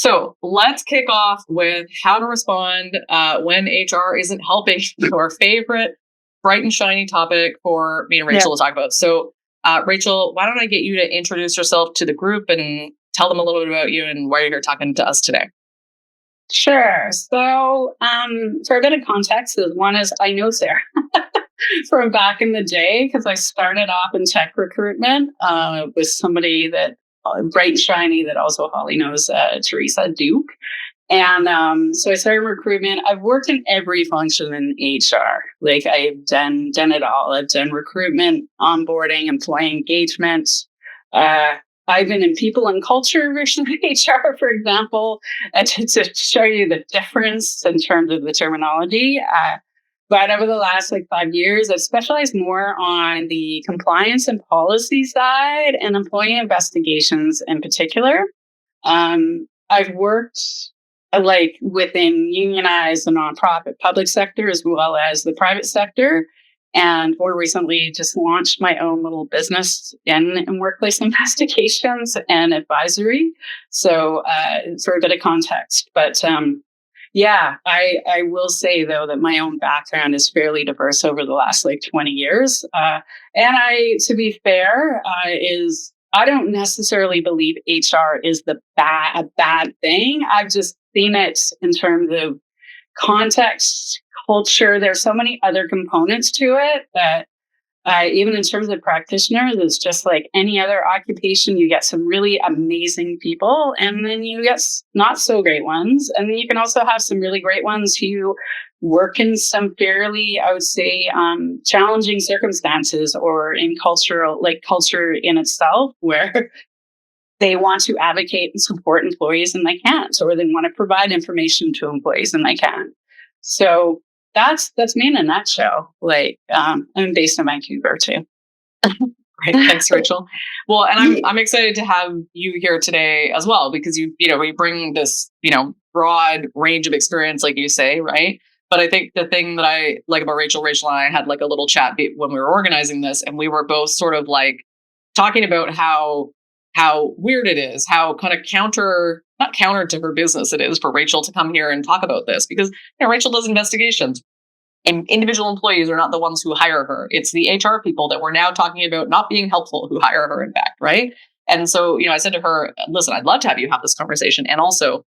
So let's kick off with how to respond when HR isn't helping, your favorite bright and shiny topic for me and Rachel to talk about. So Rachel, why don't I get you to introduce yourself to the group and tell them a little bit about you and why you're here talking to us today. Sure. So for a bit of context, one is I know Sarah from back in the day because I started off in tech recruitment with somebody that bright and shiny that also Holly knows, Teresa Duke. And so I started recruitment. I've worked in every function in HR. Like I've done it all. I've done recruitment, onboarding, employee engagement. I've been in people and culture versus HR, for example, to show you the difference in terms of the terminology. But over the last 5 years, I've specialized more on the compliance and policy side and employee investigations in particular. I've worked within unionized and nonprofit public sector as well as the private sector. And more recently, just launched my own little business in workplace investigations and advisory. So for a bit of context, but I will say though that my own background is fairly diverse over the last 20 years. And to be fair, I don't necessarily believe HR is a bad thing. I've just seen it in terms of context, culture. There's so many other components to it that even in terms of practitioners, it's just like any other occupation. You get some really amazing people and then you get not so great ones. And then you can also have some really great ones who work in some fairly, I would say, challenging circumstances or in culture in itself where they want to advocate and support employees and they can't, or they want to provide information to employees and they can't. So that's me in a nutshell. I'm based in Vancouver too. Great, thanks, Rachel. Well, and I'm excited to have you here today as well because you bring this broad range of experience, like you say, right? But I think the thing that I like about Rachel and I had a little chat when we were organizing this, and we were both sort of talking about how weird it is, how kind of not counter to her business it is for Rachel to come here and talk about this because Rachel does investigations and individual employees are not the ones who hire her. It's the HR people that we're now talking about not being helpful who hire her, in fact, right? And so, I said to her, listen, I'd love to have you have this conversation. And also, are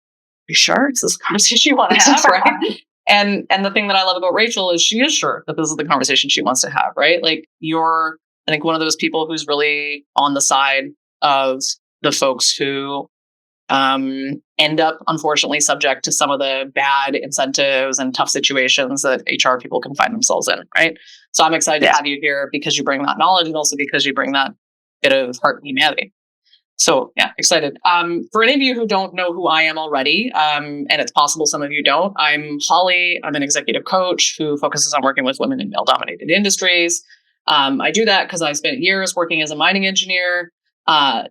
you sure it's this conversation you want to have, right? And the thing that I love about Rachel is she is sure that this is the conversation she wants to have, right? You're, I think, one of those people who's really on the side of the folks who end up, unfortunately, subject to some of the bad incentives and tough situations that HR people can find themselves in, right? So I'm excited to have you here because you bring that knowledge and also because you bring that bit of heart and humanity. So yeah, excited. For any of you who don't know who I am already, and it's possible some of you don't, I'm Holly. I'm an executive coach who focuses on working with women in male-dominated industries. I do that because I spent years working as a mining engineer,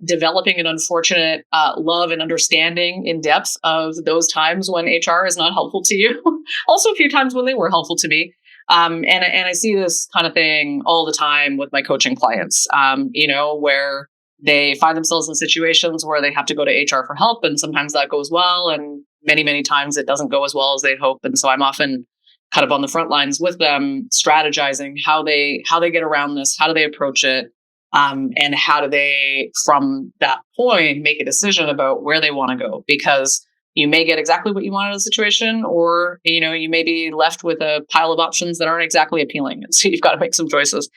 developing an unfortunate love and understanding in depth of those times when HR is not helpful to you. Also a few times when they were helpful to me. And I see this kind of thing all the time with my coaching clients, where they find themselves in situations where they have to go to HR for help. And sometimes that goes well. And many, many times it doesn't go as well as they hope. And so I'm often kind of on the front lines with them, strategizing how they get around this, how do they approach it? And how do they, from that point, make a decision about where they want to go? Because you may get exactly what you want in a situation, or, you may be left with a pile of options that aren't exactly appealing. And so you've got to make some choices.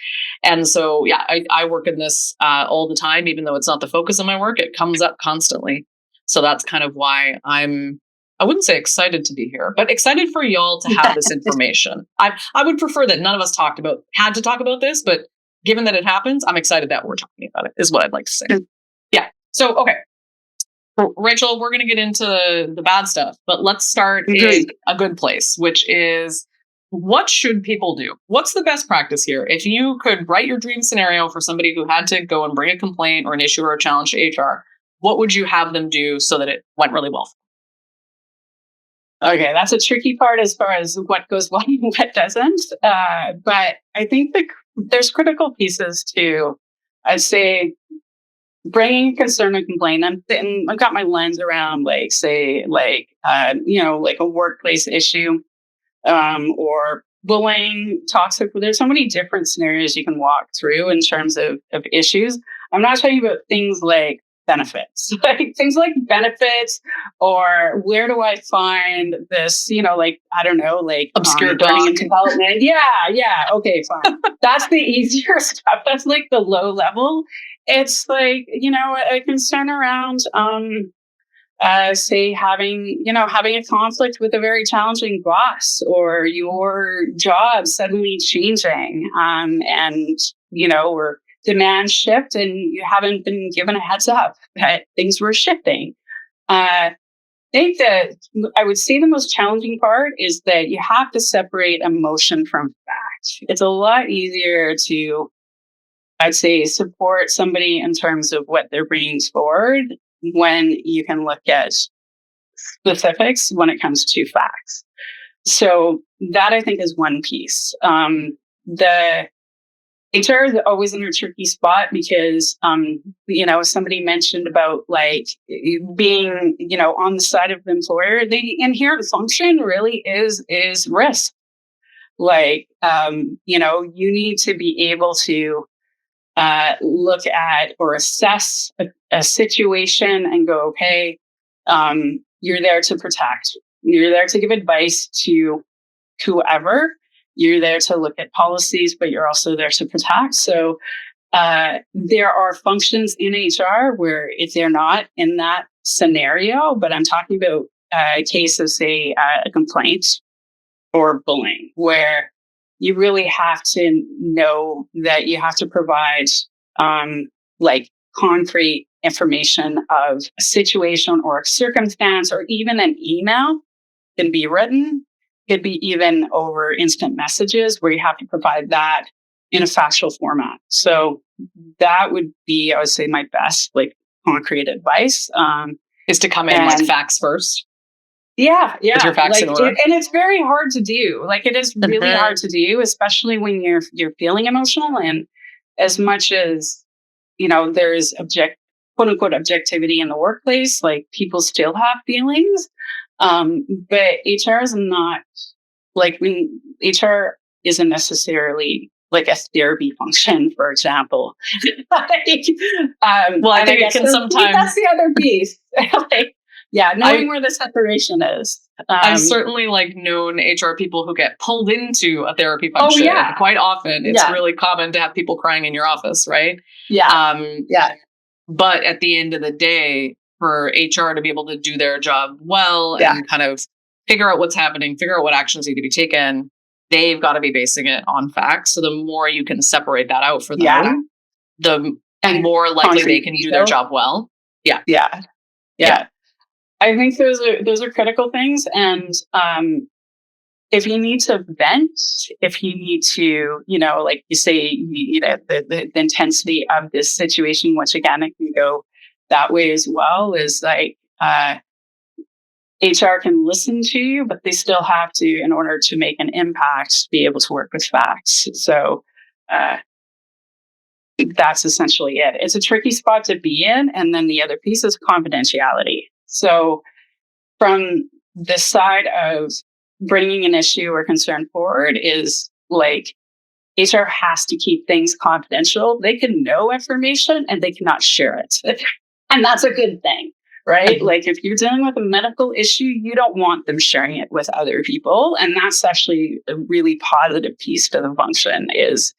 And so, yeah, I work in this all the time, even though it's not the focus of my work, it comes up constantly. So that's kind of why I wouldn't say excited to be here, but excited for y'all to have this information. I would prefer that none of us had to talk about this, but given that it happens, I'm excited that we're talking about it, is what I'd like to say. Yeah. So, okay. Rachel, we're going to get into the bad stuff, but let's start in a good place, which is what should people do? What's the best practice here? If you could write your dream scenario for somebody who had to go and bring a complaint or an issue or a challenge to HR, what would you have them do so that it went really well? Okay, that's a tricky part as far as what goes well and what doesn't. But I think there's critical pieces to, I'd say, bringing a concern and complaint. And I've got my lens around, like, say, like, like a workplace issue, or bullying, toxic. There's so many different scenarios you can walk through in terms of issues. I'm not talking about things like benefits, like things like benefits, or where do I find this, like, I don't know, like obscure learning dog and development. Yeah. Okay, fine. That's the easier stuff. That's like the low level. It's like, a concern around, say having a conflict with a very challenging boss, or your job suddenly changing, and or demand shift, and you haven't been given a heads up that things were shifting. I think that I would say the most challenging part is that you have to separate emotion from fact. It's a lot easier to, I'd say, support somebody in terms of what they're bringing forward when you can look at specifics when it comes to facts. So that, I think, is one piece. The HR is always in a tricky spot because, somebody mentioned about, like, being, on the side of the employer. The inherent function really is risk. Like, you need to be able to look at or assess a situation and go, okay, you're there to protect. You're there to give advice to whoever. You're there to look at policies, but you're also there to protect. So there are functions in HR where if they're not in that scenario, but I'm talking about a case of, say, a complaint or bullying, where you really have to know that you have to provide like concrete information of a situation or a circumstance, or even an email can be written. Could be even over instant messages where you have to provide that in a factual format. So that would be, I would say, my best, like, concrete advice. Is to come in like facts first. Yeah. With your facts in order. And it's very hard to do. Like, it is really hard to do, especially when you're feeling emotional. And as much as, there's quote unquote objectivity in the workplace, like, people still have feelings. But HR is not, like, when HR isn't necessarily like a therapy function, for example. Well, I think it can sometimes. That's the other piece. Knowing where the separation is. I've certainly, like, known HR people who get pulled into a therapy function. Oh, yeah. Quite often, it's really common to have people crying in your office, right? Yeah. But at the end of the day, for HR to be able to do their job well and kind of figure out what's happening, figure out what actions need to be taken, they've got to be basing it on facts. So the more you can separate that out for them, the more likely they can do their job well. Yeah. I think those are critical things. And if you need to vent, if you need to, like you say, the intensity of this situation, which again, it can go that way as well, is like HR can listen to you, but they still have to, in order to make an impact, be able to work with facts. So that's essentially it. It's a tricky spot to be in. And then the other piece is confidentiality. So from the side of bringing an issue or concern forward is, like, HR has to keep things confidential. They can know information and they cannot share it. And that's a good thing, right? Like, if you're dealing with a medical issue, you don't want them sharing it with other people. And that's actually a really positive piece to the function, is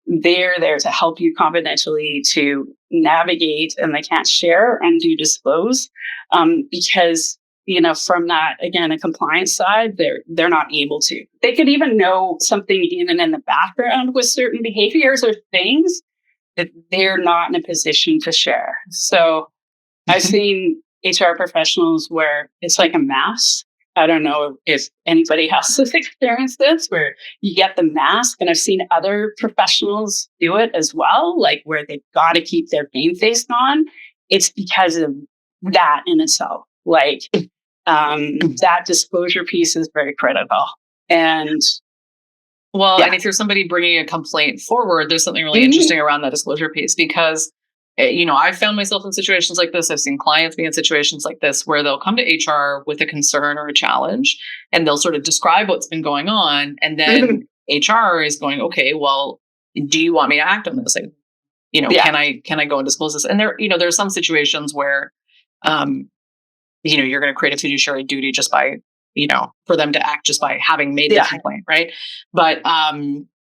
they're there to help you confidentially to navigate, and they can't share and do disclose, because, from that, again, a compliance side, they're not able to. They could even know something in the background with certain behaviors or things that they're not in a position to share. So I've seen HR professionals where it's like a mask. I don't know if anybody else has experienced this, where you get the mask, and I've seen other professionals do it as well, like where they've got to keep their game face on. It's because of that in itself. Like, that disclosure piece is very critical. And and if you're somebody bringing a complaint forward, there's something really interesting around that disclosure piece, because I've found myself in situations like this. I've seen clients be in situations like this where they'll come to HR with a concern or a challenge, and they'll sort of describe what's been going on. And then HR is going, okay, well, do you want me to act on this? Like, can I go and disclose this? And there's some situations where, you're going to create a fiduciary duty just by, for them to act just by having made the complaint. Right. But,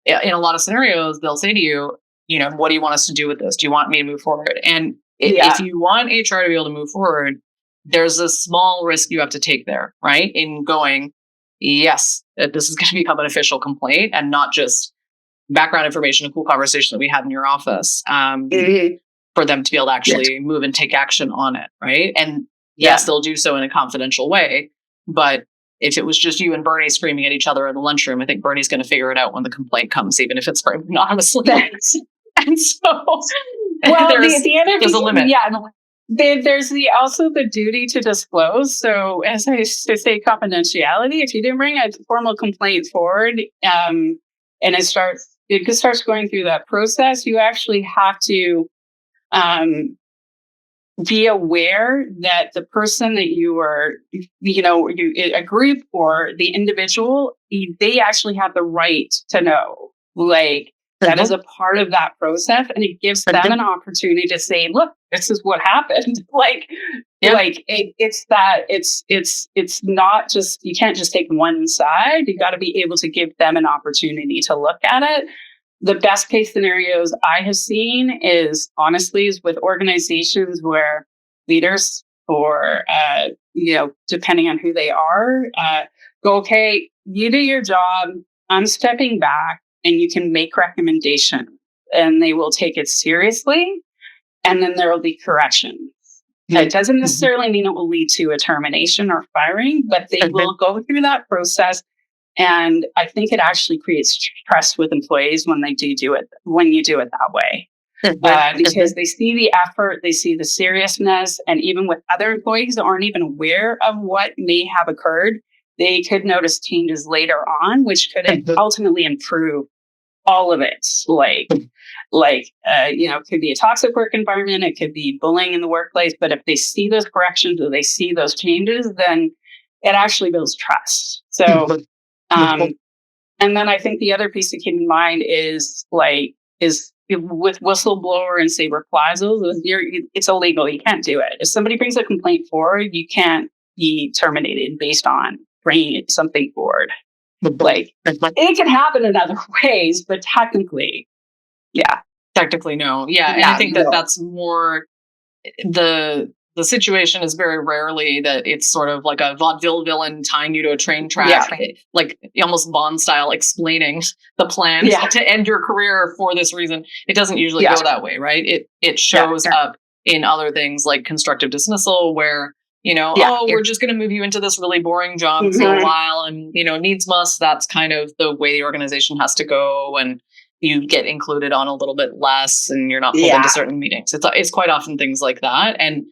in a lot of scenarios, they'll say to you, what do you want us to do with this? Do you want me to move forward? And if you want HR to be able to move forward, there's a small risk you have to take there, right? In going, yes, this is going to become an official complaint and not just background information, a cool conversation that we had in your office, for them to be able to actually move and take action on it, right? And yes, they'll do so in a confidential way. But if it was just you and Bernie screaming at each other in the lunchroom, I think Bernie's going to figure it out when the complaint comes, even if it's framed anonymously. And so, there's a limit. Yeah. There's also the duty to disclose. So as I used to say, confidentiality, if you didn't bring a formal complaint forward, and it starts going through that process, you actually have to be aware that the person that you are, a group or the individual, they actually have the right to know. Like, that is a part of that process, and it gives them an opportunity to say, "Look, this is what happened." It's not just, you can't just take one side. You got to be able to give them an opportunity to look at it. The best case scenarios I have seen is with organizations where leaders or depending on who they are, go, okay, you do your job. I'm stepping back. And you can make recommendations, and they will take it seriously, and then there will be corrections. It doesn't necessarily mean it will lead to a termination or firing, but they will go through that process. And I think it actually creates trust with employees when you do it that way. Because they see the effort, they see the seriousness, and even with other employees that aren't even aware of what may have occurred, they could notice changes later on, which could ultimately improve all of it. It could be a toxic work environment. It could be bullying in the workplace. But if they see those corrections or they see those changes, then it actually builds trust. So, and then I think the other piece to keep in mind is with whistleblower and say reprisals, it's illegal. You can't do it. If somebody brings a complaint forward, you can't be terminated based on bringing something forward. It can happen in other ways, but technically no. And I think that's more the situation is very rarely that it's sort of like a vaudeville villain tying you to a train track, like almost Bond style, explaining the plan to end your career for this reason. It doesn't usually go that way, right? It shows up in other things like constructive dismissal, where we're just going to move you into this really boring job for a while, and needs must. That's kind of the way the organization has to go, and you get included on a little bit less, and you're not pulled into certain meetings. It's quite often things like that. And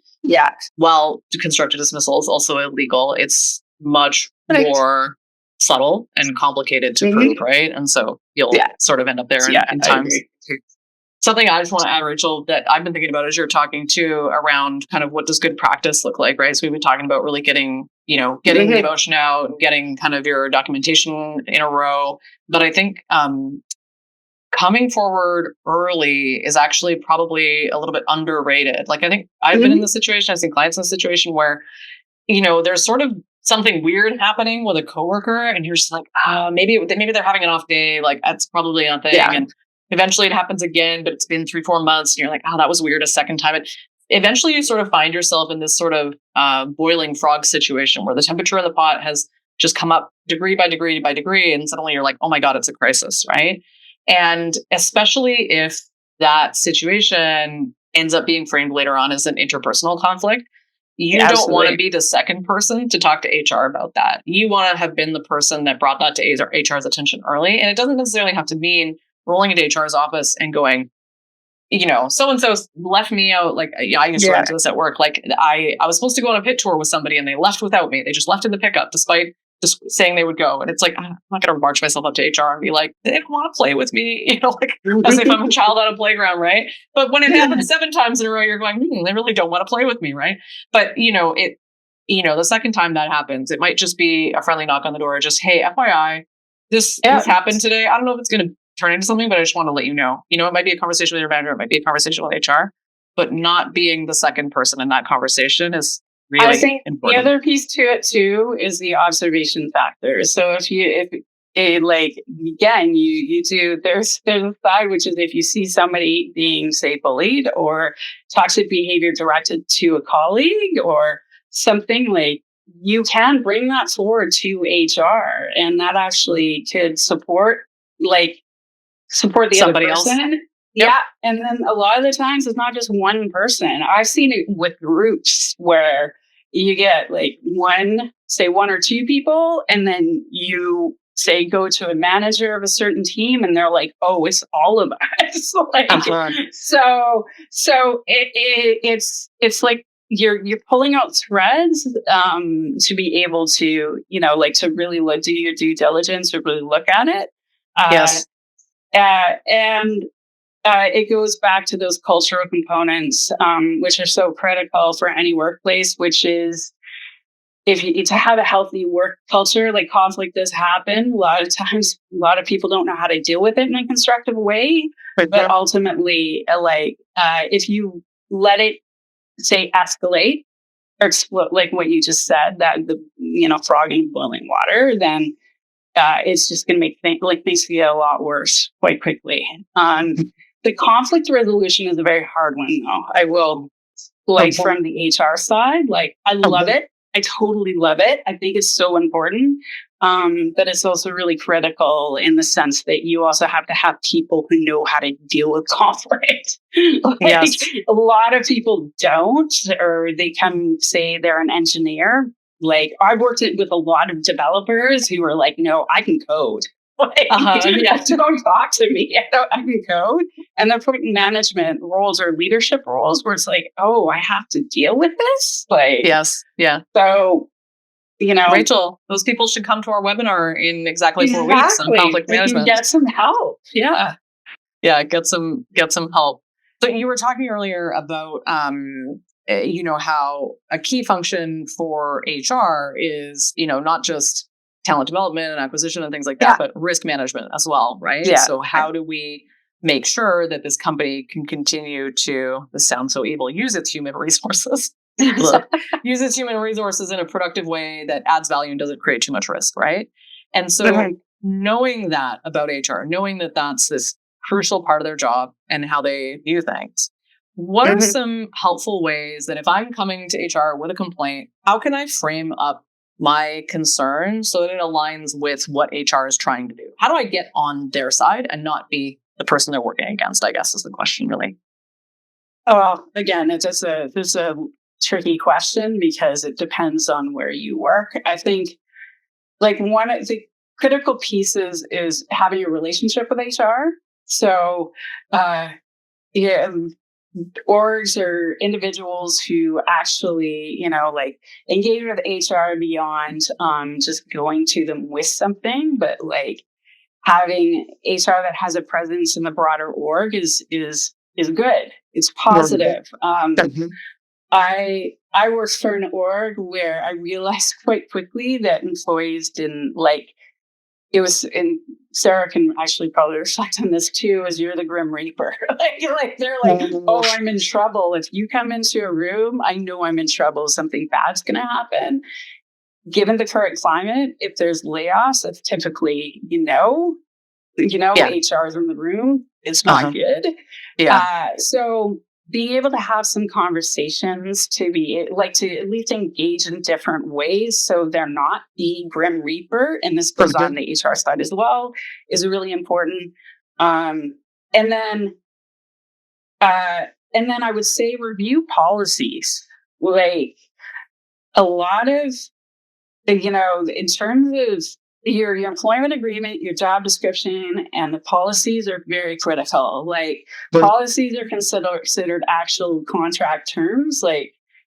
while constructive dismissal is also illegal, it's much more subtle and complicated to prove, right? And so you'll sort of end up there in times. Something I just want to add, Rachel, that I've been thinking about as you're talking too, around kind of what does good practice look like, right? So we've been talking about really getting the emotion out and getting kind of your documentation in a row. But I think coming forward early is actually probably a little bit underrated. Like, I think I've been in this situation. I've seen clients in this situation where, there's sort of something weird happening with a coworker, and you're just like, maybe they're having an off day. Like, that's probably a thing. And eventually it happens again, but it's been 3-4 months, and you're like, that was weird a second time. And eventually you sort of find yourself in this sort of boiling frog situation where the temperature of the pot has just come up degree by degree by degree. And suddenly you're like, oh my God, it's a crisis, right? And especially if that situation ends up being framed later on as an interpersonal conflict, you don't want to be the second person to talk to HR about that. You want to have been the person that brought that to HR's attention early. And it doesn't necessarily have to mean rolling into HR's office and going, so-and-so left me out. Like, I used to run into this at work. Like, I was supposed to go on a pit tour with somebody and they left without me. They just left in the pickup despite just saying they would go. And it's like, I'm not going to march myself up to HR and be like, they don't want to play with me, like as if I'm a child on a playground, right? But when it happens 7 times in a row, you're going, they really don't want to play with me, right? But, the second time that happens, it might just be a friendly knock on the door, just, hey, FYI, this happened today. I don't know if it's going to turn into something, but I just want to let you know. It might be a conversation with your manager, it might be a conversation with HR, but not being the second person in that conversation is really I think important. The other piece to it too is the observation factor. So you do, there's a side, which is if you see somebody being, say, bullied or toxic behavior directed to a colleague or something, like, you can bring that forward to HR, and that actually could support the somebody other person. Else. Yep. Yeah. And then a lot of the times it's not just one person. I've seen it with groups where you get like one or two people, and then you say go to a manager of a certain team and they're like, oh, it's all of us. So it's like you're pulling out threads to be able to, to really do your due diligence or really look at it. Yes. And it goes back to those cultural components, which are so critical for any workplace, which is to have a healthy work culture. Like, conflict does happen. A lot of times, a lot of people don't know how to deal with it in a constructive way. But ultimately, if you let it, say, escalate or explode, like what you just said, that frog in boiling water, then it's just going to make things get a lot worse quite quickly. The conflict resolution is a very hard one, though. I will, from the HR side, I love it. I totally love it. I think it's so important. But it's also really critical in the sense that you also have to have people who know how to deal with conflict. Yes. A lot of people don't, or they come say they're an engineer. I've worked with a lot of developers who are like, no, I can code. Don't talk to me. I can code. And they're putting management roles or leadership roles where it's like, oh, I have to deal with this. Yes. Yeah. So, Rachel, those people should come to our webinar in exactly 4 weeks on conflict management. Get some help. Yeah. Yeah. Get some help. So you were talking earlier about, how a key function for HR is, not just talent development and acquisition and things like that, but risk management as well, right? Yeah. So how do we make sure that this company can continue to, this sounds so evil, use its human resources, use its human resources in a productive way that adds value and doesn't create too much risk, right? And so knowing that about HR, knowing that that's this crucial part of their job and how they view things, what are some helpful ways that if I'm coming to HR with a complaint, how can I frame up my concern so that it aligns with what HR is trying to do? How do I get on their side and not be the person they're working against, I guess is the question, really. Oh, well, again, it's a tricky question because it depends on where you work. I think one of the critical pieces is having a relationship with HR. So, orgs or individuals who actually, engage with HR beyond just going to them with something, but having HR that has a presence in the broader org is good. It's positive. I worked for an org where I realized quite quickly that employees didn't it was, and Sarah can actually probably reflect on this too, as you're the Grim Reaper. They're like, oh, I'm in trouble. If you come into a room, I know I'm in trouble. Something bad's going to happen. Given the current climate, if there's layoffs, it's typically, HR is in the room. It's not good. Yeah. So being able to have some conversations to be to at least engage in different ways so they're not the Grim Reaper, and this goes on the HR side as well, is really important. And then I would say review policies. A lot of, in terms of your employment agreement, your job description, and the policies are very critical. Policies are considered actual contract terms.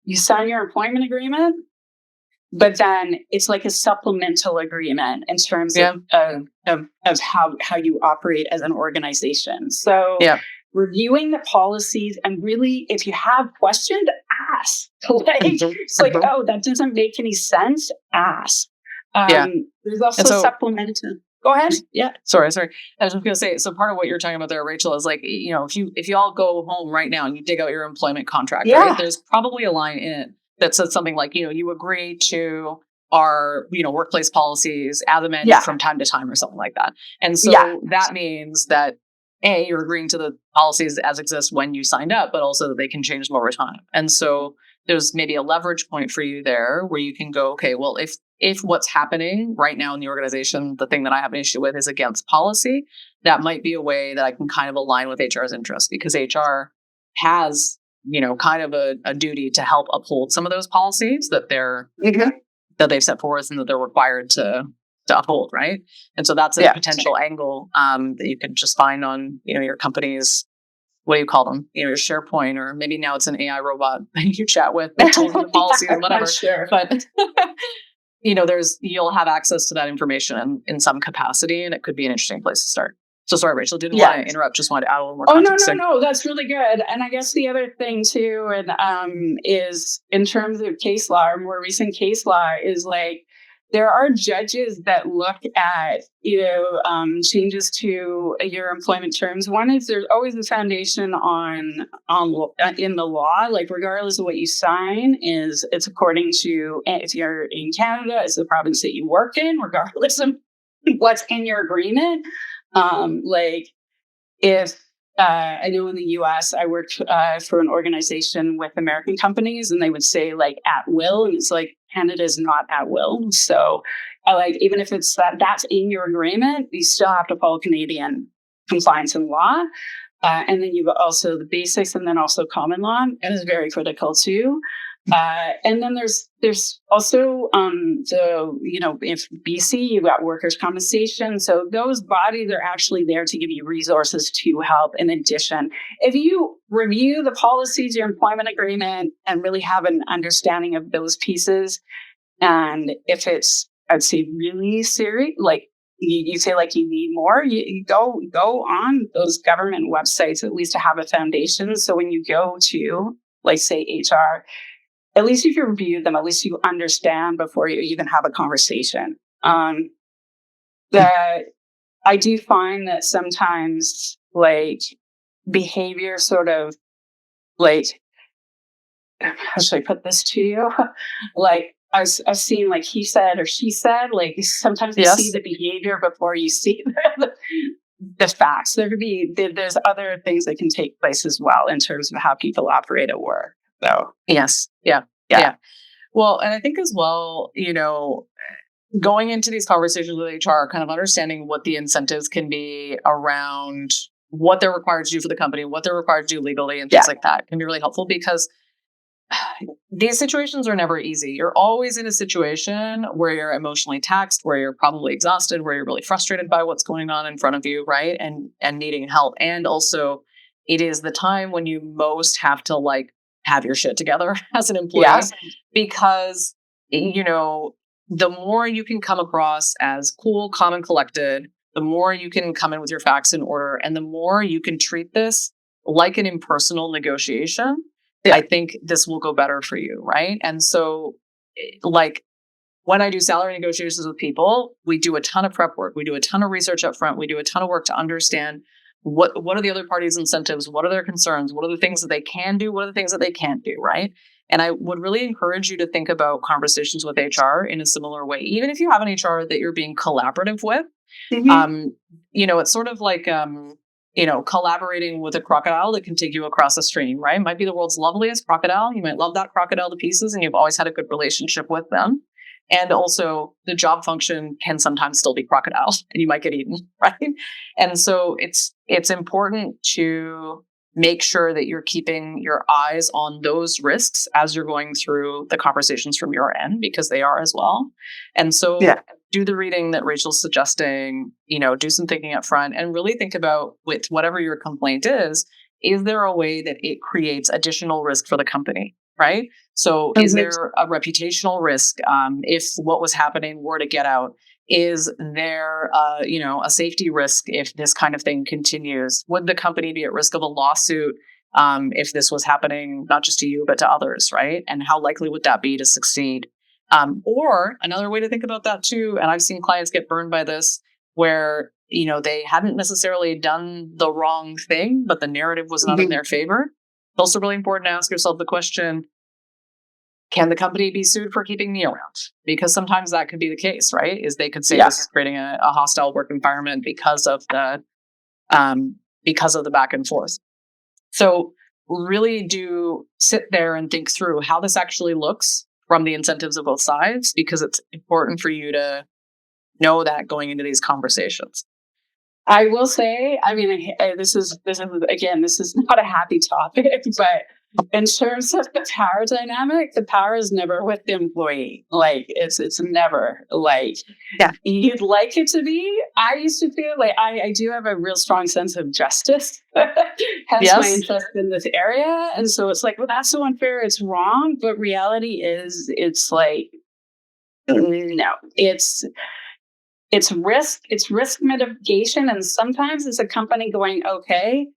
You sign your employment agreement, but then it's like a supplemental agreement in terms of how you operate as an organization. So reviewing the policies, and really, if you have questions, ask. Like, it's like, oh, that doesn't make any sense. Ask. There's also supplemental. Go ahead. Yeah. Sorry. I was just going to say, so part of what you're talking about there, Rachel, is like, if you all go home right now and you dig out your employment contract, right, there's probably a line in it that says something like, you agree to our, workplace policies as amended from time to time or something like that. And so that means that you're agreeing to the policies as exist when you signed up, but also that they can change them over time. And so there's maybe a leverage point for you there where you can go, okay, well, if what's happening right now in the organization, the thing that I have an issue with is against policy, that might be a way that I can kind of align with HR's interests, because HR has, kind of a duty to help uphold some of those policies that that they've set forth and that they're required to uphold, right? And so that's a potential angle that you could just find on, your company's, what do you call them? Your SharePoint, or maybe now it's an AI robot that you chat with, the policies and whatever. But you'll have access to that information in some capacity, and it could be an interesting place to start. So sorry, Rachel, didn't want to interrupt. Just wanted to add a little more context. No, that's really good. And I guess the other thing too, is in terms of case law, or more recent case law, is like, there are judges that look at, changes to your employment terms. One is there's always a foundation in the law, like regardless of what you sign, it's according to, if you're in Canada, it's the province that you work in, regardless of what's in your agreement. Like if I know in the US, I worked for an organization with American companies, and they would say like at will, and it's like, Canada is not at will. So even if it's that's in your agreement, you still have to follow Canadian compliance and law. And then you've also the basics, and then also common law, and it's very critical too. And then there's also if BC, you've got workers' compensation. So those bodies are actually there to give you resources to help. In addition, if you review the policies, your employment agreement, and really have an understanding of those pieces, and if it's, I'd say, really serious, like you say like you need more, you go on those government websites at least to have a foundation. So when you go to, like, say, HR, at least if you review them, at least you understand before you even have a conversation. That I do find that sometimes, like, behavior sort of, like, how should I put this to you? Like, I've seen, like, he said or she said, like, sometimes you see the behavior before you see the facts. There's other things that can take place as well in terms of how people operate at work. So yes. Yeah. Well, and I think as well, going into these conversations with HR, kind of understanding what the incentives can be around what they're required to do for the company, what they're required to do legally, and things like that can be really helpful, because these situations are never easy. You're always in a situation where you're emotionally taxed, where you're probably exhausted, where you're really frustrated by what's going on in front of you, right? And needing help. And also, it is the time when you most have to, like, have your shit together as an employee, because, the more you can come across as cool, calm, and collected, the more you can come in with your facts in order, and the more you can treat this like an impersonal negotiation, I think this will go better for you, right? And so, like, when I do salary negotiations with people, we do a ton of prep work. We do a ton of research up front. We do a ton of work to understand what are the other parties' incentives? What are their concerns? What are the things that they can do? What are the things that they can't do, right? And I would really encourage you to think about conversations with HR in a similar way. Even if you have an HR that you're being collaborative with, it's sort of like, collaborating with a crocodile that can take you across a stream, right? It might be the world's loveliest crocodile. You might love that crocodile to pieces, and you've always had a good relationship with them. And also, the job function can sometimes still be crocodile, and you might get eaten, right? And so it's important to make sure that you're keeping your eyes on those risks as you're going through the conversations from your end, because they are as well. And so do the reading that Rachel's suggesting, do some thinking up front, and really think about, with whatever your complaint is there a way that it creates additional risk for the company? right? So is there a reputational risk if what was happening were to get out? Is there, a safety risk if this kind of thing continues? Would the company be at risk of a lawsuit if this was happening, not just to you, but to others, right? And how likely would that be to succeed? Or another way to think about that too, and I've seen clients get burned by this, where they hadn't necessarily done the wrong thing, but the narrative was not in their favor. It's also really important to ask yourself the question, can the company be sued for keeping me around? Because sometimes that could be the case, right? Is they could say this is creating a hostile work environment because of the back and forth. So really do sit there and think through how this actually looks from the incentives of both sides, because it's important for you to know that going into these conversations. I will say, I mean, this is not a happy topic, but in terms of the power dynamic, the power is never with the employee. Like it's never like you'd like it to be. I used to feel like I do have a real strong sense of justice, hence my interest in this area. And so it's like, well, that's so unfair. It's wrong. But reality is, it's like, no, it's risk mitigation. And sometimes it's a company going, okay,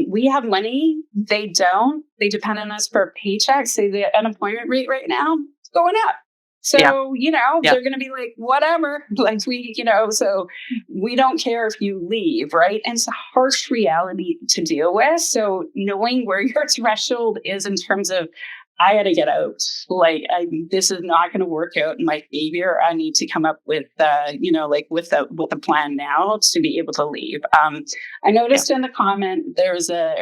we have money. They don't. They depend on us for a paycheck. Say the unemployment rate right now is going up. So, they're going to be like, whatever, like so we don't care if you leave, right? And it's a harsh reality to deal with. So knowing where your threshold is in terms of, I got to get out. Like, this is not going to work out in my favor. I need to come up with, with a plan now to be able to leave. I noticed in the comment there's a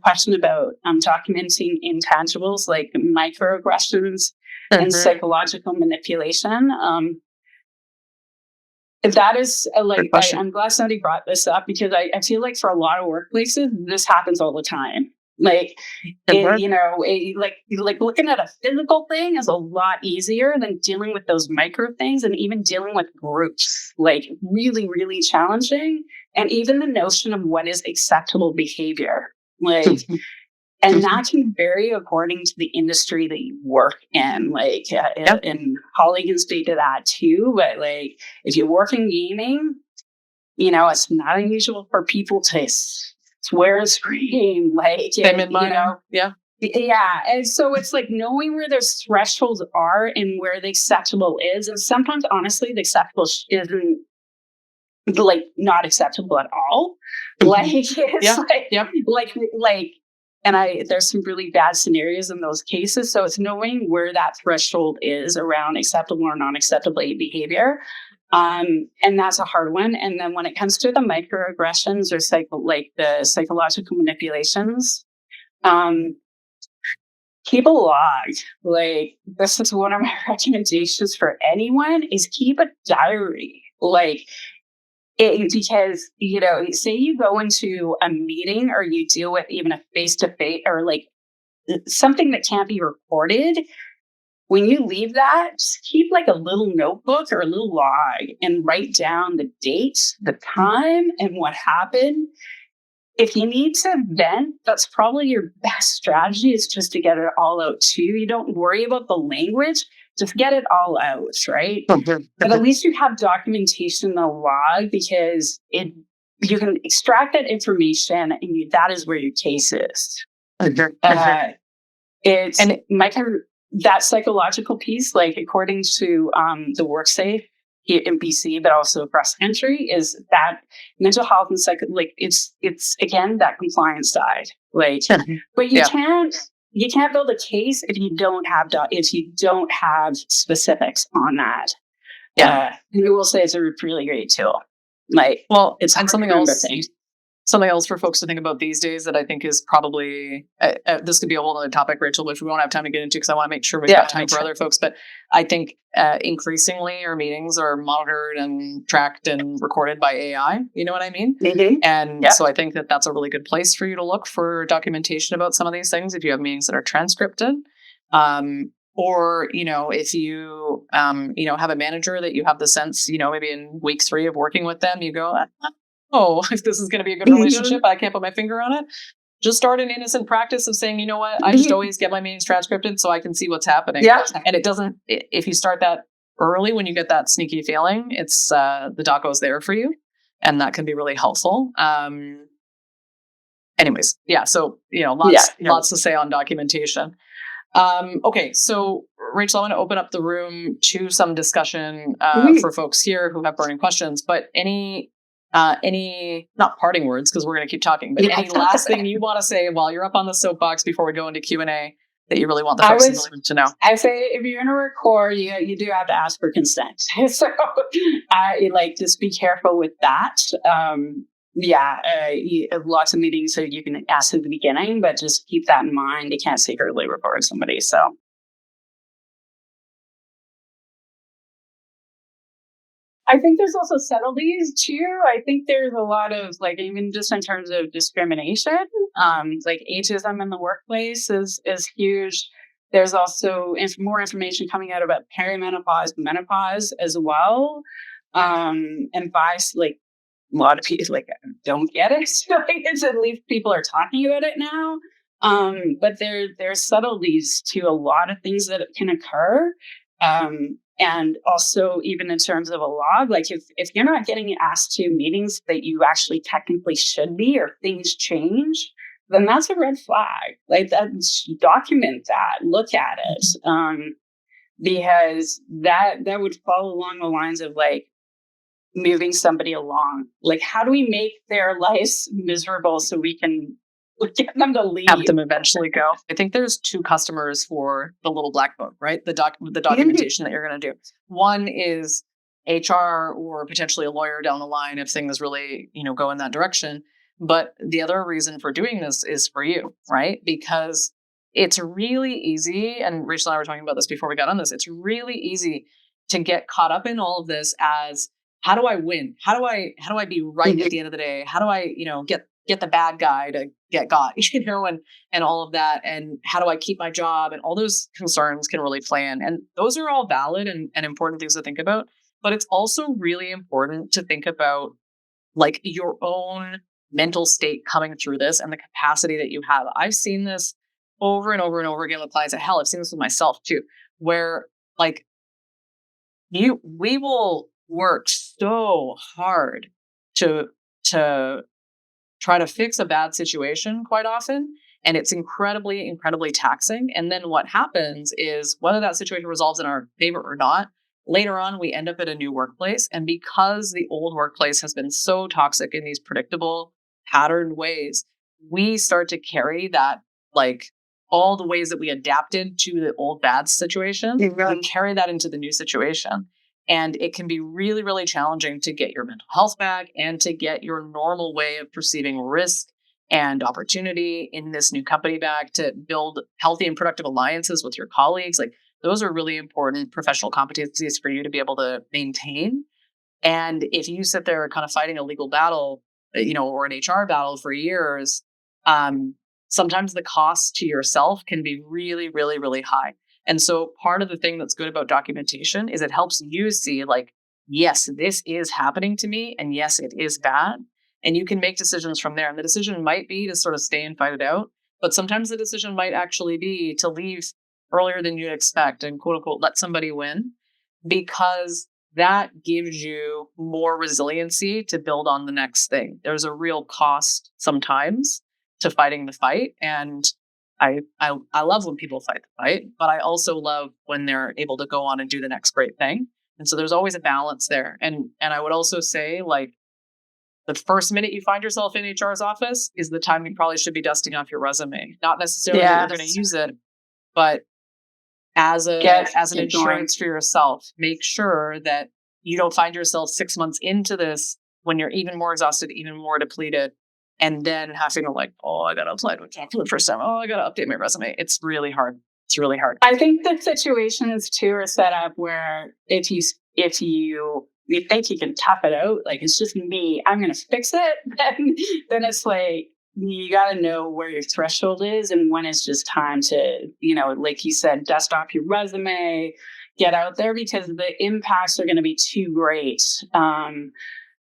question about documenting intangibles like microaggressions and psychological manipulation. If that is I'm glad somebody brought this up, because I feel like for a lot of workplaces this happens all the time. Like, like looking at a physical thing is a lot easier than dealing with those micro things, and even dealing with groups, like really, really challenging. And even the notion of what is acceptable behavior, like, and that can vary according to the industry that you work in. Like, and Holly can speak to that too. But like, if you work in gaming, it's not unusual for people to swear and scream, like, yeah. And so it's like knowing where those thresholds are and where the acceptable is. And sometimes, honestly, the acceptable isn't like not acceptable at all. Like, there's some really bad scenarios in those cases. So it's knowing where that threshold is around acceptable or non-acceptable behavior. And that's a hard one. And then when it comes to the microaggressions or the psychological manipulations, keep a log. Like, this is one of my recommendations for anyone, is keep a diary. Like, because, say you go into a meeting or you deal with even a face-to-face or like something that can't be recorded. When you leave that, just keep like a little notebook or a little log and write down the date, the time, and what happened. If you need to vent, that's probably your best strategy, is just to get it all out too. You don't worry about the language, just get it all out, right? But at least you have documentation in the log, because you can extract that information, and that is where your case is. That psychological piece, like according to the WorkSafe in BC, but also across the country, is that mental health and it's again that compliance side. Like, but you can't build a case if you don't have specifics on that. And I will say it's a really great tool. Like, well, it's something else. Something else for folks to think about these days that I think is probably, this could be a whole other topic, Rachel, which we won't have time to get into, because I want to make sure we've got time for other folks. But I think increasingly our meetings are monitored and tracked and recorded by AI. You know what I mean? Mm-hmm. And so I think that that's a really good place for you to look for documentation about some of these things. If you have meetings that are transcripted, or, if you, have a manager that you have the sense, maybe in week 3 of working with them, you go, if this is going to be a good relationship, I can't put my finger on it. just start an innocent practice of saying, you know what, I just always get my meetings transcripted so I can see what's happening. Yeah. And it doesn't, if you start that early, when you get that sneaky feeling, it's the doco's there for you. And that can be really helpful. Anyways, yeah. So, lots to say on documentation. Okay. So Rachel, I want to open up the room to some discussion for folks here who have burning questions, but any not parting words, because we're going to keep talking, but any last thing you want to say while you're up on the soapbox before we go into Q&A that you really want the folks in the room to know? I say if you're going to record, you do have to ask for consent. So just be careful with that. Lots of meetings so you can ask at the beginning, but just keep that in mind. You can't secretly record somebody. So. I think there's also subtleties too. I think there's a lot of even just in terms of discrimination, ageism in the workplace is huge. There's also more information coming out about perimenopause, menopause as well. And bias, a lot of people don't get it. It's at least people are talking about it now. But there's subtleties to a lot of things that can occur. And also, even in terms of a log, if you're not getting asked to meetings that you actually technically should be, or things change, then that's a red flag. Document that, look at it, because that would fall along the lines of moving somebody along. How do we make their lives miserable so we can get them to leave? Have them eventually go. I think there's two customers for the little black book, right? The documentation that you're going to do. One is HR or potentially a lawyer down the line if things really, go in that direction. But the other reason for doing this is for you, right? Because it's really easy, and Rachel and I were talking about this before we got on this, it's really easy to get caught up in all of this as, how do I win? How do I be right at the end of the day? How do I, get the bad guy to get got, and all of that. And how do I keep my job? And all those concerns can really play in. And those are all valid and important things to think about. But it's also really important to think about your own mental state coming through this and the capacity that you have. I've seen this over and over and over again with clients. Hell, I've seen this with myself too, where we will work so hard to try to fix a bad situation quite often. And it's incredibly, incredibly taxing. And then what happens is, whether that situation resolves in our favor or not, later on, we end up at a new workplace. And because the old workplace has been so toxic in these predictable, patterned ways, we start to carry that, all the ways that we adapted to the old bad situation, we carry that into the new situation. And it can be really, really challenging to get your mental health back and to get your normal way of perceiving risk and opportunity in this new company back, to build healthy and productive alliances with your colleagues. Those are really important professional competencies for you to be able to maintain. And if you sit there kind of fighting a legal battle, or an HR battle for years, sometimes the cost to yourself can be really, really, really high. And so part of the thing that's good about documentation is it helps you see yes, this is happening to me. And yes, it is bad. And you can make decisions from there. And the decision might be to sort of stay and fight it out. But sometimes the decision might actually be to leave earlier than you'd expect and quote unquote, let somebody win, because that gives you more resiliency to build on the next thing. There's a real cost sometimes to fighting the fight. And I love when people fight the fight, but I also love when they're able to go on and do the next great thing. And so there's always a balance there. And I would also say the first minute you find yourself in HR's office is the time you probably should be dusting off your resume. Not necessarily that you're going to use it, but as an insurance for yourself, make sure that you don't find yourself 6 months into this when you're even more exhausted, even more depleted, and then having to I got to apply to a job for the first time. Oh, I got to update my resume. It's really hard. It's really hard. I think the situations too are set up where if you think you can tough it out, it's just me, I'm going to fix it. Then it's you got to know where your threshold is and when it's just time to, like you said, dust off your resume, get out there, because the impacts are going to be too great.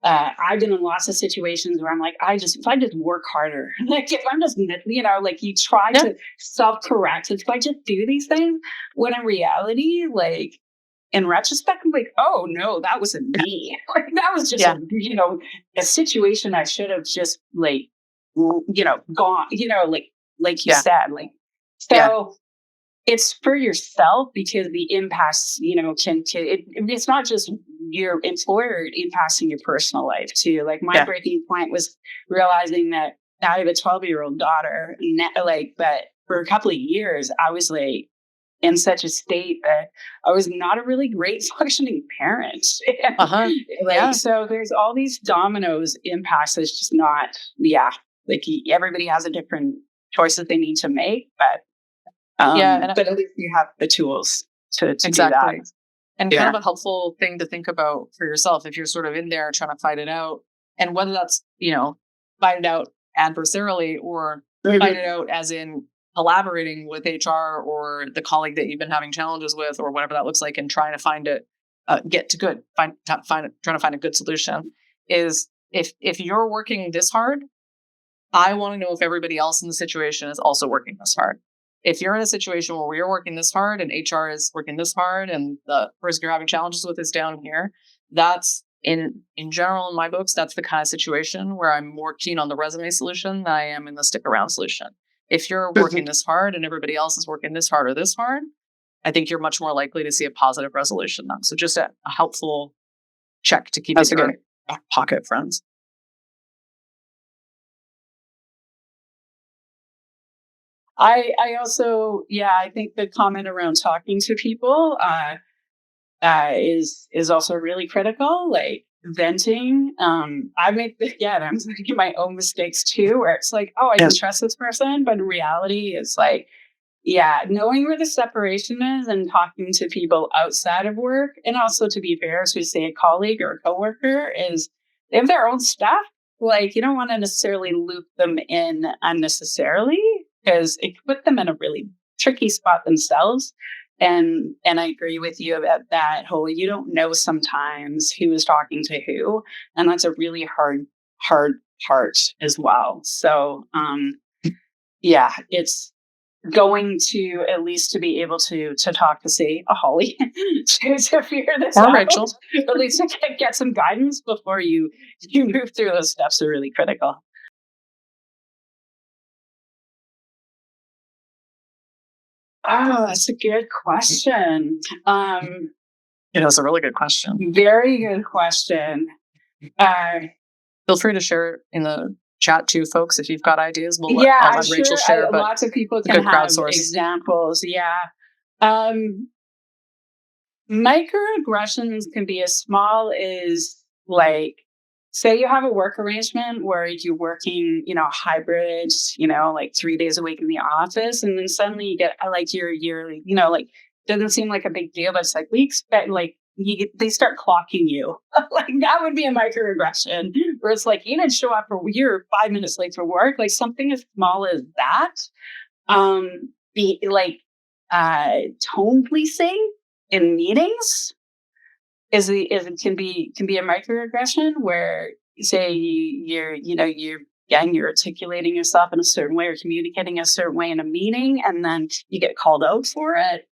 I've been in lots of situations where I'm like, if I just work harder, like if I'm just, like you try to self-correct, if I just do these things, when in reality, like in retrospect, I'm like, oh no, that wasn't me. Like that was just, a situation I should have just like, gone, like you said, like, so it's for yourself because the impacts, it's not just your employer impacting your personal life too. Like my breaking point was realizing that I have a 12-year-old daughter, but for a couple of years, I was like in such a state that I was not a really great functioning parent. So there's all these dominoes impacts. It's just not, like everybody has a different choice that they need to make, but but at least you have the tools to do that. And kind of a helpful thing to think about for yourself if you're sort of in there trying to fight it out, and whether that's, fight it out adversarially or fight it out as in collaborating with HR or the colleague that you've been having challenges with or whatever that looks like, and trying to find it, trying to find a good solution is if you're working this hard, I want to know if everybody else in the situation is also working this hard. If you're in a situation where we're working this hard and HR is working this hard and the person you're having challenges with is down here, that's in general, in my books, that's the kind of situation where I'm more keen on the resume solution than I am in the stick around solution. If you're working this hard and everybody else is working this hard or this hard, I think you're much more likely to see a positive resolution. So just a helpful check to keep in your back pocket, friends. I also, I think the comment around talking to people is also really critical. Like venting. I make I'm making my own mistakes too, where it's like, oh, I can trust this person, but in reality, it's like, knowing where the separation is and talking to people outside of work, and also to be fair, so say a colleague or a coworker is they have their own stuff. Like you don't want to necessarily loop them in unnecessarily, because it could put them in a really tricky spot themselves. And I agree with you about that whole, you don't know sometimes who is talking to who. And that's a really hard part as well. So, it's going to at least to be able to talk to, say, a Holly to figure this or out. Rachel. At least to get some guidance before you move through those steps are really critical. Oh, that's a good question. It's a really good question. Very good question. Feel free to share it in the chat too, folks, if you've got ideas. I'll let Rachel share. But lots of people can have examples. Microaggressions can be as small as, like, say you have a work arrangement where you're working, hybrid, like 3 days a week in the office, and then suddenly you get like your yearly, like doesn't seem like a big deal, but it's like we expect, like they start clocking you. Like that would be a microaggression, where it's like you didn't show up for you're 5 minutes late for work, like something as small as that. Be like tone policing in meetings can be a microaggression, where say you're articulating yourself in a certain way or communicating a certain way in a meeting, and then you get called out for it,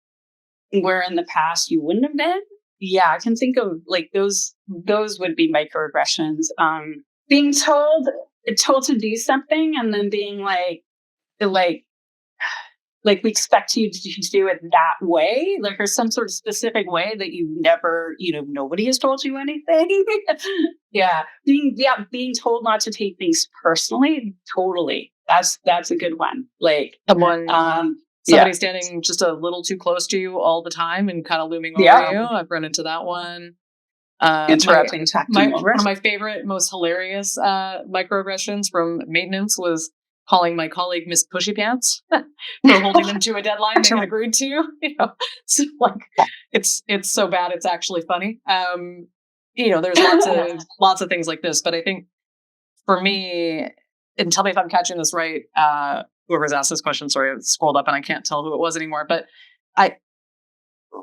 where in the past you wouldn't have been. I can think of like those would be microaggressions. Being told to do something and then being like we expect you to do it that way, like, or some sort of specific way that you never, nobody has told you anything. Being told not to take things personally. Totally. That's a good one. Like somebody standing just a little too close to you all the time and kind of looming over you. I've run into that one. Interrupting. One of my favorite, most hilarious microaggressions from maintenance was calling my colleague Miss Pushy Pants for holding them to a deadline they had agreed to. So like it's so bad it's actually funny. There's lots of things like this, but I think for me, and tell me if I'm catching this right, whoever's asked this question, sorry, I scrolled up and I can't tell who it was anymore, but I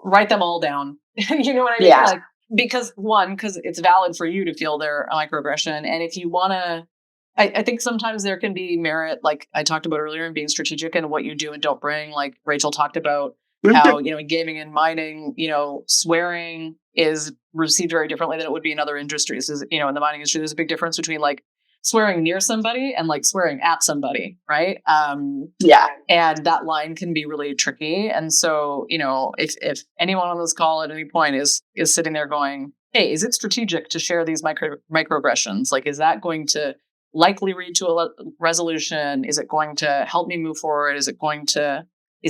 write them all down. You know what I mean? Like because it's valid for you to feel their microaggression. And if you want to, I think sometimes there can be merit, like I talked about earlier, in being strategic in what you do and don't bring. Like Rachel talked about how, in gaming and mining, swearing is received very differently than it would be in other industries. In the mining industry, there's a big difference between like swearing near somebody and like swearing at somebody, right? Yeah. And that line can be really tricky. And so, if anyone on this call at any point is sitting there going, hey, is it strategic to share these microaggressions? Like, is that going to likely lead to a resolution? Is it going to help me move forward? Is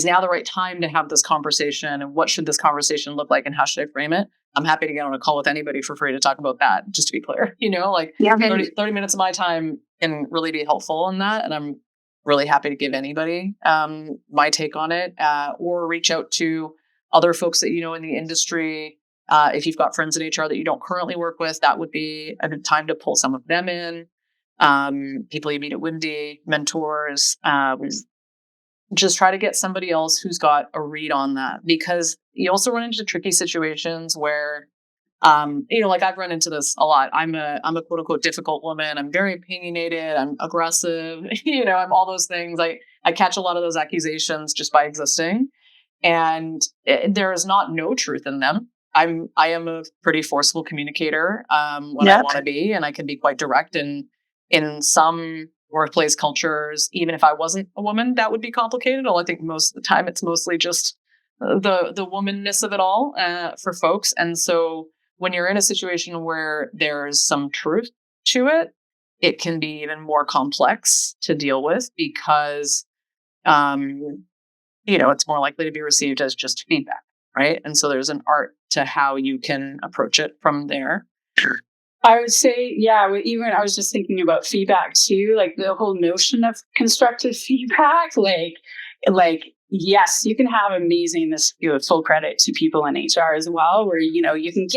now the right time to have this conversation? And what should this conversation look like? And how should I frame it? I'm happy to get on a call with anybody for free to talk about that, just to be clear. 30 minutes of my time can really be helpful in that. And I'm really happy to give anybody my take on it, or reach out to other folks that in the industry. If you've got friends in HR that you don't currently work with, that would be a good time to pull some of them in. People you meet at WIMDI, mentors, just try to get somebody else who's got a read on that, because you also run into tricky situations where, like I've run into this a lot. I'm a quote unquote difficult woman. I'm very opinionated. I'm aggressive. I'm all those things. I catch a lot of those accusations just by existing, and there is not no truth in them. I am a pretty forceful communicator when I want to be, and I can be quite direct. And in some workplace cultures, even if I wasn't a woman, that would be complicated. Although I think most of the time it's mostly just the womanness of it all for folks. And so when you're in a situation where there's some truth to it, it can be even more complex to deal with, because it's more likely to be received as just feedback, right? And so there's an art to how you can approach it from there. I would say, even I was just thinking about feedback too, like the whole notion of constructive feedback, like yes, you can have amazing, this full credit to people in HR as well, where, you can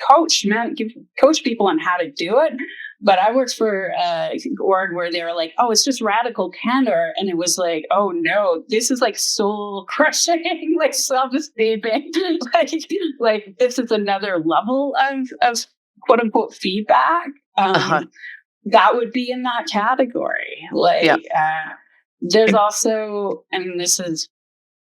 coach people on how to do it. But I worked for a org where they were like, oh, it's just radical candor. And it was like, oh no, this is like soul crushing, like self-esteeming, like this is another level of quote unquote feedback. That would be in that category. There's also, and this is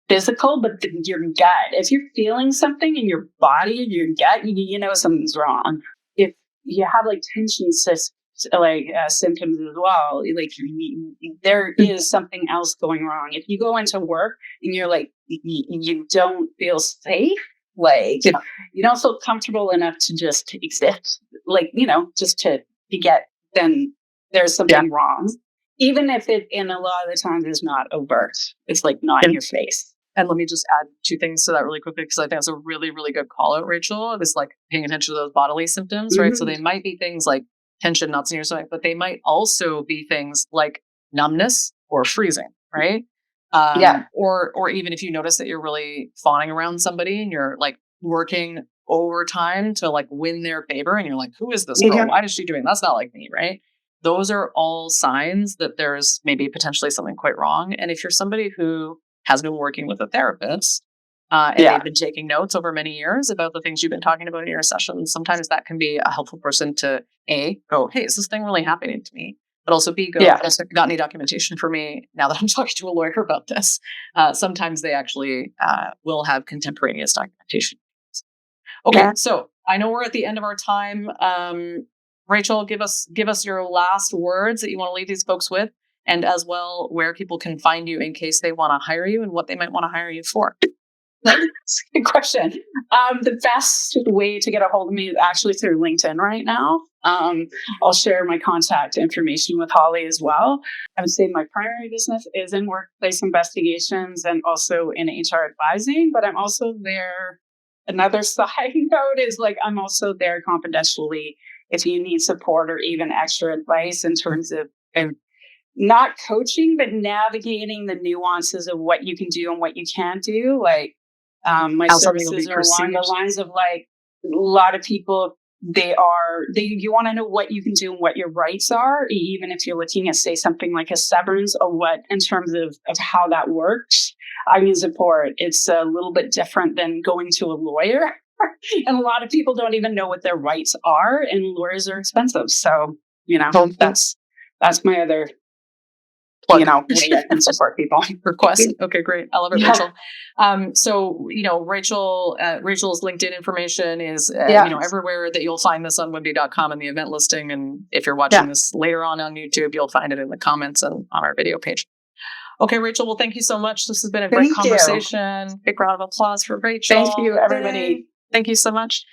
physical, but your gut. If you're feeling something in your body, your gut, you know something's wrong. If you have like tension symptoms as well, like there is something else going wrong. If you go into work and you're like, you don't feel safe, you don't feel comfortable enough to just exist, just to get, then there's something wrong. Even if it, in a lot of the times, is not overt. It's like not in your face. And let me just add two things to that really quickly, because I think that's a really, really good call out, Rachel. It's like paying attention to those bodily symptoms, right? So they might be things like tension, knots in your stomach, but they might also be things like numbness or freezing, right? Or even if you notice that you're really fawning around somebody and you're like working overtime to like win their favor, and you're like, who is this girl? Why is she doing? That's not like me, right? Those are all signs that there's maybe potentially something quite wrong. And if you're somebody who has been working with a therapist and they've been taking notes over many years about the things you've been talking about in your sessions, sometimes that can be a helpful person to go, hey, is this thing really happening to me? But also B, got any documentation for me now that I'm talking to a lawyer about this? Sometimes they actually will have contemporaneous documentation. Okay, so I know we're at the end of our time. Rachel, give us your last words that you want to leave these folks with, and as well where people can find you in case they want to hire you and what they might want to hire you for. That's a good question. The best way to get a hold of me is actually through LinkedIn right now. I'll share my contact information with Holly as well. I would say my primary business is in workplace investigations and also in HR advising, but I'm also there. Another side note is I'm also there confidentially if you need support or even extra advice in terms of not coaching, but navigating the nuances of what you can do and what you can't do. My services are along the lines of a lot of people, you want to know what you can do and what your rights are, even if you're looking at, say, something like a severance or what, in terms of how that works. I mean, support, it's a little bit different than going to a lawyer. And a lot of people don't even know what their rights are, and lawyers are expensive. So, that's my other way I can support people. Request. Okay, great. I love it, Rachel. So, Rachel's LinkedIn information is, everywhere that you'll find this on WIMDI.com and the event listing. And if you're watching this later on YouTube, you'll find it in the comments and on our video page. Okay, Rachel. Well, thank you so much. This has been a great conversation. Big round of applause for Rachel. Thank you, everybody. Thank you so much.